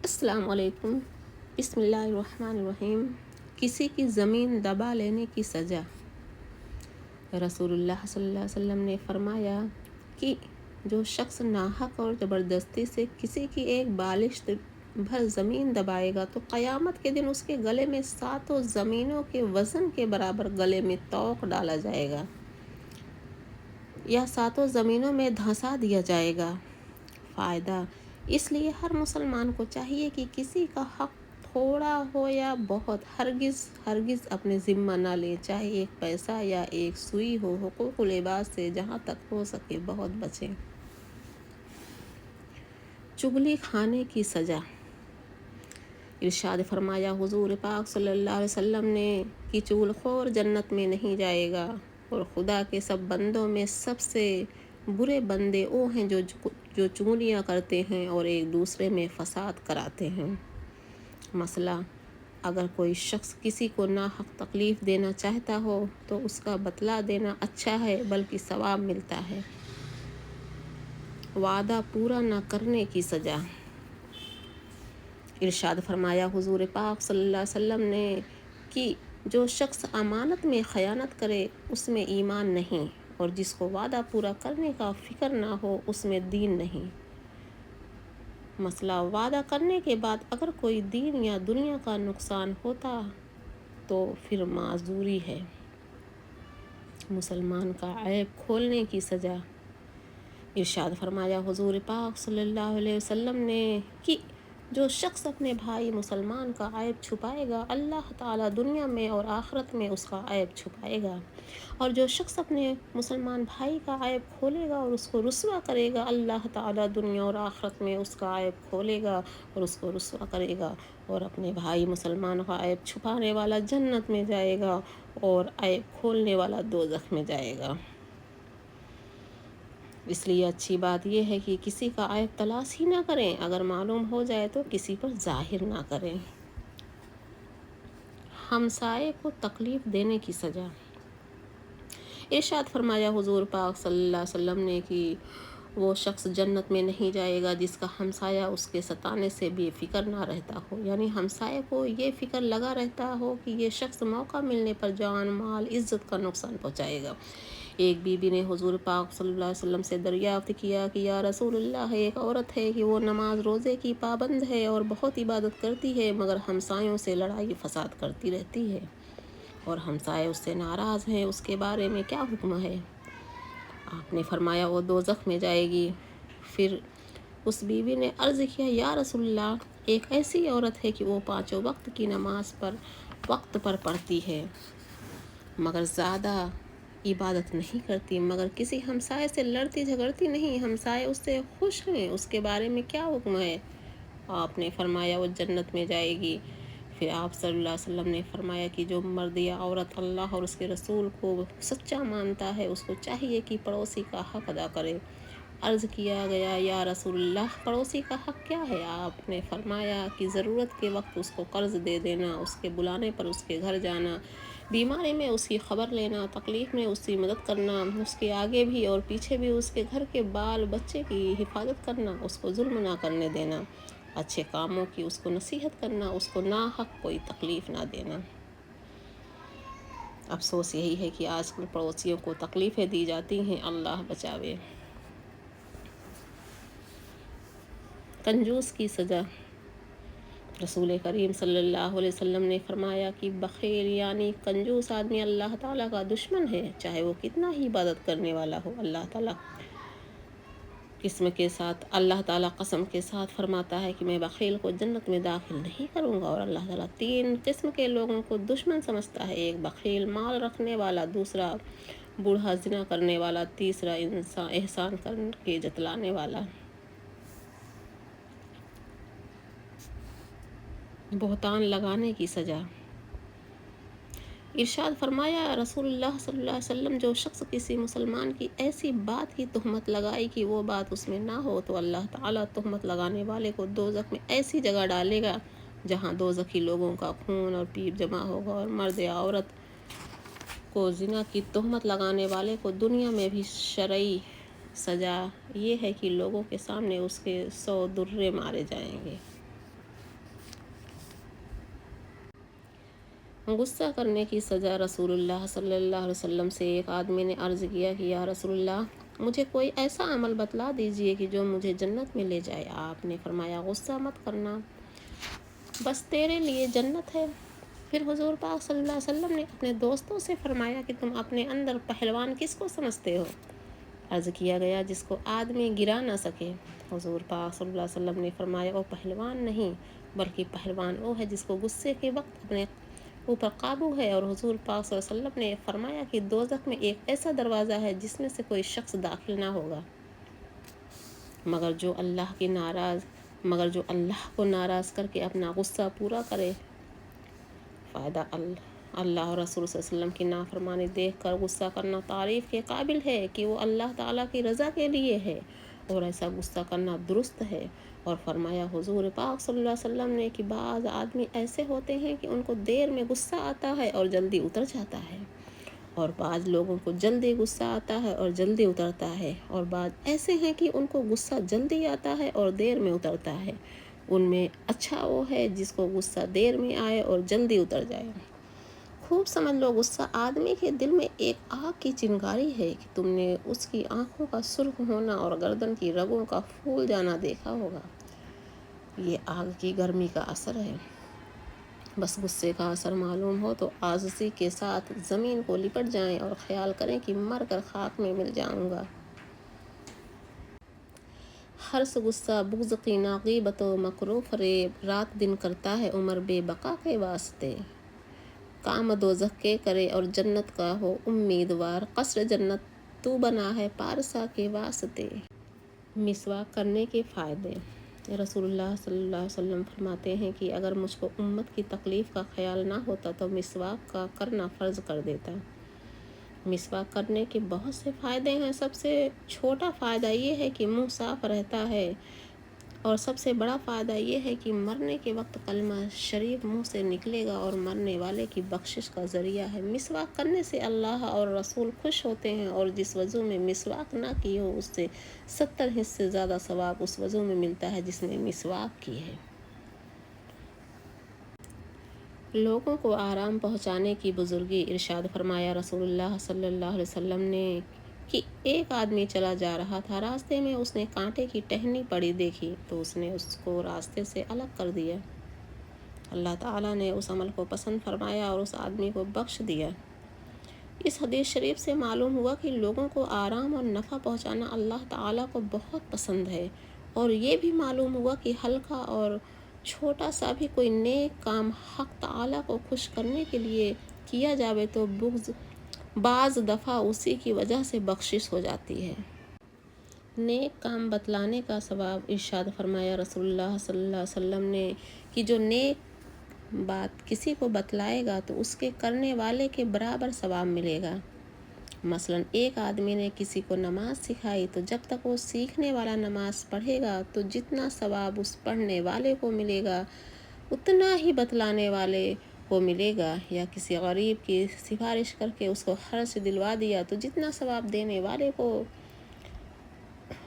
السلام علیکم۔ بسم اللہ الرحمن الرحیم۔ کسی کی زمین دبا لینے کی سزا۔ رسول اللہ صلی اللہ علیہ وسلم نے فرمایا کہ جو شخص ناحق اور زبردستی سے کسی کی ایک بالشت بھر زمین دبائے گا تو قیامت کے دن اس کے گلے میں 7 زمینوں کے وزن کے برابر گلے میں طوق ڈالا جائے گا یا 7 زمینوں میں دھنسا دیا جائے گا۔ فائدہ: اس لیے ہر مسلمان کو چاہیے کہ کسی کا حق تھوڑا ہو یا بہت ہرگز اپنے ذمہ نہ لے، چاہے ایک پیسہ یا ایک سوئی ہو۔ حقوق العباد سے جہاں تک ہو سکے بہت بچیں۔ چغلی کھانے کی سزا۔ ارشاد فرمایا حضور پاک صلی اللہ علیہ وسلم نے کہ چغل خور جنت میں نہیں جائے گا، اور خدا کے سب بندوں میں سب سے برے بندے وہ ہیں جو چغلیاں کرتے ہیں اور ایک دوسرے میں فساد کراتے ہیں۔ مسئلہ: اگر کوئی شخص کسی کو ناحق تکلیف دینا چاہتا ہو تو اس کا بتلا دینا اچھا ہے، بلکہ ثواب ملتا ہے۔ وعدہ پورا نہ کرنے کی سزا۔ ارشاد فرمایا حضور پاک صلی اللہ علیہ وسلم نے کہ جو شخص امانت میں خیانت کرے اس میں ایمان نہیں، اور جس کو وعدہ پورا کرنے کا فکر نہ ہو اس میں دین نہیں۔ مسئلہ: وعدہ کرنے کے بعد اگر کوئی دین یا دنیا کا نقصان ہوتا تو پھر معذوری ہے۔ مسلمان کا عیب کھولنے کی سزا۔ ارشاد فرمایا حضور پاک صلی اللہ علیہ وسلم نے کہ جو شخص اپنے بھائی مسلمان کا عیب چھپائے گا اللہ تعالیٰ دنیا میں اور آخرت میں اس کا عیب چھپائے گا، اور جو شخص اپنے مسلمان بھائی کا عیب کھولے گا اور اس کو رسوا کرے گا اللہ تعالیٰ دنیا اور آخرت میں اس کا عیب کھولے گا اور اس کو رسوا کرے گا، اور اپنے بھائی مسلمان کا عیب چھپانے والا جنت میں جائے گا اور عیب کھولنے والا دوزخ میں جائے گا۔ اس لیے اچھی بات یہ ہے کہ کسی کا عیب تلاش ہی نہ کریں، اگر معلوم ہو جائے تو کسی پر ظاہر نہ کریں۔ ہمسائے کو تکلیف دینے کی سزا۔ ارشاد فرمایا حضور پاک صلی اللہ علیہ وسلم نے کہ وہ شخص جنت میں نہیں جائے گا جس کا ہمسایہ اس کے ستانے سے بے فکر نہ رہتا ہو، یعنی ہمسائے کو یہ فکر لگا رہتا ہو کہ یہ شخص موقع ملنے پر جان مال عزت کا نقصان پہنچائے گا۔ ایک بی بی نے حضور پاک صلی اللہ علیہ وسلم سے دریافت کیا کہ یا رسول اللہ، ایک عورت ہے کہ وہ نماز روزے کی پابند ہے اور بہت عبادت کرتی ہے، مگر ہمسایوں سے لڑائی فساد کرتی رہتی ہے اور ہمسائے اس سے ناراض ہیں، اس کے بارے میں کیا حکم ہے؟ آپ نے فرمایا وہ دوزخ میں جائے گی۔ پھر اس بیوی نے عرض کیا یا رسول اللہ، ایک ایسی عورت ہے کہ وہ 5 وقت کی نماز پر وقت پر پڑھتی ہے مگر زیادہ عبادت نہیں کرتی، مگر کسی ہمسائے سے لڑتی جھگڑتی نہیں، ہمسائے اس سے خوش ہیں، اس کے بارے میں کیا حکم ہے؟ آپ نے فرمایا وہ جنت میں جائے گی۔ پھر آپ صلی اللہ علیہ وسلم نے فرمایا کہ جو مرد یا عورت اللہ اور اس کے رسول کو سچا مانتا ہے اس کو چاہیے کہ پڑوسی کا حق ادا کرے۔ عرض کیا گیا یا رسول اللہ، پڑوسی کا حق کیا ہے؟ آپ نے فرمایا کہ ضرورت کے وقت اس کو قرض دے دینا، اس کے بلانے پر اس کے گھر جانا، بیماری میں اس کی خبر لینا، تکلیف میں اس کی مدد کرنا، اس کے آگے بھی اور پیچھے بھی اس کے گھر کے بال بچے کی حفاظت کرنا، اس کو ظلم نہ کرنے دینا، اچھے کاموں کی اس کو نصیحت کرنا، اس کو ناحق کوئی تکلیف نہ دینا۔ افسوس یہی ہے کہ آج کل پڑوسیوں کو تکلیفیں دی جاتی ہیں، اللہ بچاوے۔ کنجوس کی سزا۔ رسول کریم صلی اللہ علیہ وسلم نے فرمایا کہ بخیل یعنی کنجوس آدمی اللہ تعالیٰ کا دشمن ہے، چاہے وہ کتنا ہی عبادت کرنے والا ہو۔ اللہ تعالیٰ قسم کے ساتھ فرماتا ہے کہ میں بخیل کو جنت میں داخل نہیں کروں گا، اور اللہ تعالیٰ 3 قسم کے لوگوں کو دشمن سمجھتا ہے: ایک بخیل مال رکھنے والا، دوسرا بوڑھا زنا کرنے والا، تیسرا احسان کر کے جتلانے والا۔ بہتان لگانے کی سزا۔ ارشاد فرمایا رسول اللہ صلی اللہ علیہ وسلم جو شخص کسی مسلمان کی ایسی بات کی تہمت لگائے کہ وہ بات اس میں نہ ہو تو اللہ تعالیٰ تہمت لگانے والے کو دوزخ میں ایسی جگہ ڈالے گا جہاں دوزخی لوگوں کا خون اور پیپ جمع ہوگا، اور مرد یا عورت کو زنا کی تہمت لگانے والے کو دنیا میں بھی شرعی سزا یہ ہے کہ لوگوں کے سامنے اس کے 100 درے مارے جائیں گے۔ غصہ کرنے کی سزا۔ رسول اللہ صلی اللہ علیہ وسلم سے ایک آدمی نے عرض کیا کہ یا رسول اللہ، مجھے کوئی ایسا عمل بتلا دیجئے کہ جو مجھے جنت میں لے جائے۔ آپ نے فرمایا غصہ مت کرنا، بس تیرے لیے جنت ہے۔ پھر حضور پاک صلی اللہ علیہ وسلم نے اپنے دوستوں سے فرمایا کہ تم اپنے اندر پہلوان کس کو سمجھتے ہو؟ عرض کیا گیا جس کو آدمی گرا نہ سکے۔ حضور پاک صلی اللہ علیہ وسلم نے فرمایا وہ پہلوان نہیں بلکہ پہلوان وہ ہے جس کو غصے کے وقت اپنے اوپر قابو ہے۔ اور حضور پاک صلی اللہ علیہ وسلم نے فرمایا کہ دوزخ میں ایک ایسا دروازہ ہے جس میں سے کوئی شخص داخل نہ ہوگا مگر جو اللہ کو ناراض کر کے اپنا غصہ پورا کرے۔ فائدہ اللہ اور رسول صلی اللہ علیہ وسلم کی نافرمانی دیکھ کر غصہ کرنا تعریف کے قابل ہے کہ وہ اللہ تعالیٰ کی رضا کے لیے ہے، اور ایسا غصہ کرنا درست ہے۔ اور فرمایا حضور پاک صلی اللہ علیہ وسلم نے کہ بعض آدمی ایسے ہوتے ہیں کہ ان کو دیر میں غصہ آتا ہے اور جلدی اتر جاتا ہے، اور بعض لوگوں کو جلدی غصہ آتا ہے اور جلدی اترتا ہے، اور بعض ایسے ہیں کہ ان کو غصہ جلدی آتا ہے اور دیر میں اترتا ہے۔ ان میں اچھا وہ ہے جس کو غصہ دیر میں آئے اور جلدی اتر جائے۔ خوب سمجھ لو، غصہ آدمی کے دل میں ایک آگ کی چنگاری ہے کہ تم نے اس کی آنکھوں کا سرخ ہونا اور گردن کی رگوں کا پھول جانا دیکھا ہوگا۔ یہ آگ کی گرمی کا اثر ہے۔ بس غصے کا اثر معلوم ہو تو عاجزی کے ساتھ زمین کو لپٹ جائیں اور خیال کریں کہ مر کر خاک میں مل جاؤں گا۔ حرص، غصہ، بغض، کینہ، غیبت و مکر و فریب رات دن کرتا ہے عمر بے بقا کے واسطے۔ کام دوزخ کے کرے اور جنت کا ہو امیدوار، قصر جنت تو بنا ہے پارسا کے واسطے۔ مسواک کرنے کے فائدے۔ رسول اللہ صلی اللہ علیہ وسلم فرماتے ہیں کہ اگر مجھ کو امت کی تکلیف کا خیال نہ ہوتا تو مسواک کا کرنا فرض کر دیتا۔ مسواک کرنے کے بہت سے فائدے ہیں۔ سب سے چھوٹا فائدہ یہ ہے کہ منہ صاف رہتا ہے، اور سب سے بڑا فائدہ یہ ہے کہ مرنے کے وقت کلمہ شریف منہ سے نکلے گا اور مرنے والے کی بخشش کا ذریعہ ہے۔ مسواک کرنے سے اللہ اور رسول خوش ہوتے ہیں، اور جس وضو میں مسواک نہ کی ہو اس سے 70 حصے زیادہ ثواب اس وضو میں ملتا ہے جس میں مسواک کی ہے۔ لوگوں کو آرام پہنچانے کی بزرگی۔ ارشاد فرمایا رسول اللہ صلی اللہ علیہ وسلم نے کہ ایک آدمی چلا جا رہا تھا، راستے میں اس نے کانٹے کی ٹہنی پڑی دیکھی تو اس نے اس کو راستے سے الگ کر دیا۔ اللہ تعالیٰ نے اس عمل کو پسند فرمایا اور اس آدمی کو بخش دیا۔ اس حدیث شریف سے معلوم ہوا کہ لوگوں کو آرام اور نفع پہنچانا اللہ تعالیٰ کو بہت پسند ہے، اور یہ بھی معلوم ہوا کہ ہلکا اور چھوٹا سا بھی کوئی نیک کام حق تعالیٰ کو خوش کرنے کے لیے کیا جاوے تو بعض دفعہ اسی کی وجہ سے بخشش ہو جاتی ہے۔ نیک کام بتلانے کا ثواب۔ ارشاد فرمایا رسول اللہ صلی اللہ علیہ وسلم نے کہ جو نیک بات کسی کو بتلائے گا تو اس کے کرنے والے کے برابر ثواب ملے گا۔ مثلاً ایک آدمی نے کسی کو نماز سکھائی تو جب تک وہ سیکھنے والا نماز پڑھے گا تو جتنا ثواب اس پڑھنے والے کو ملے گا اتنا ہی بتلانے والے کو ملے گا، یا کسی غریب کی سفارش کر کے اس کو حرج دلوا دیا تو جتنا ثواب دینے والے کو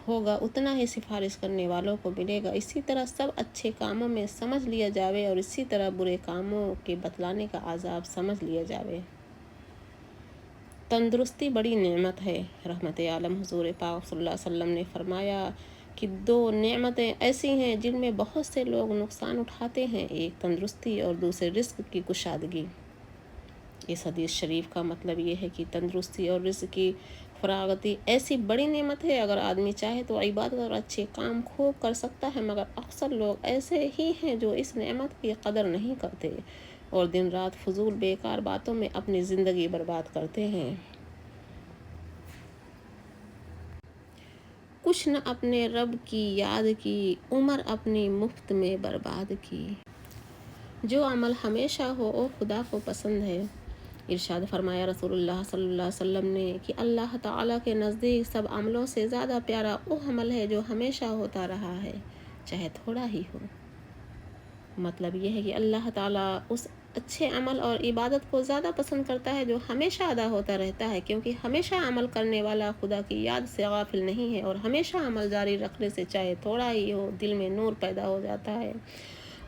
ہوگا اتنا ہی سفارش کرنے والوں کو ملے گا۔ اسی طرح سب اچھے کاموں میں سمجھ لیا جاوے اور اسی طرح برے کاموں کے بتلانے کا عذاب سمجھ لیا جاوے۔ تندرستی بڑی نعمت ہے۔ رحمت عالم حضور پاک صلی اللہ علیہ وسلم نے فرمایا کہ 2 نعمتیں ایسی ہیں جن میں بہت سے لوگ نقصان اٹھاتے ہیں، ایک تندرستی اور دوسرے رزق کی کشادگی۔ اس حدیث شریف کا مطلب یہ ہے کہ تندرستی اور رزق کی فراغتی ایسی بڑی نعمت ہے، اگر آدمی چاہے تو عبادت اور اچھے کام خوب کر سکتا ہے، مگر اکثر لوگ ایسے ہی ہیں جو اس نعمت کی قدر نہیں کرتے اور دن رات فضول بیکار باتوں میں اپنی زندگی برباد کرتے ہیں۔ کچھ نہ اپنے رب کی یاد کی، عمر اپنی مفت میں برباد کی۔ جو عمل ہمیشہ ہو وہ خدا کو پسند ہے۔ ارشاد فرمایا رسول اللہ صلی اللہ علیہ وسلم نے کہ اللہ تعالیٰ کے نزدیک سب عملوں سے زیادہ پیارا وہ عمل ہے جو ہمیشہ ہوتا رہا ہے، چاہے تھوڑا ہی ہو۔ مطلب یہ ہے کہ اللہ تعالیٰ اس اچھے عمل اور عبادت کو زیادہ پسند کرتا ہے جو ہمیشہ ادا ہوتا رہتا ہے، کیونکہ ہمیشہ عمل کرنے والا خدا کی یاد سے غافل نہیں ہے، اور ہمیشہ عمل جاری رکھنے سے چاہے تھوڑا ہی ہو دل میں نور پیدا ہو جاتا ہے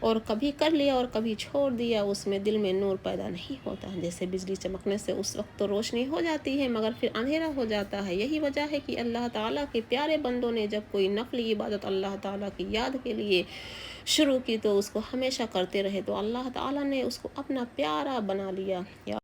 اور کبھی کر لیا اور کبھی چھوڑ دیا، اس میں دل میں نور پیدا نہیں ہوتا۔ جیسے بجلی چمکنے سے اس وقت تو روشنی ہو جاتی ہے مگر پھر اندھیرا ہو جاتا ہے۔ یہی وجہ ہے کہ اللہ تعالیٰ کے پیارے بندوں نے جب کوئی نفلی عبادت اللہ تعالیٰ کی یاد کے لیے شروع کی تو اس کو ہمیشہ کرتے رہے، تو اللہ تعالیٰ نے اس کو اپنا پیارا بنا لیا۔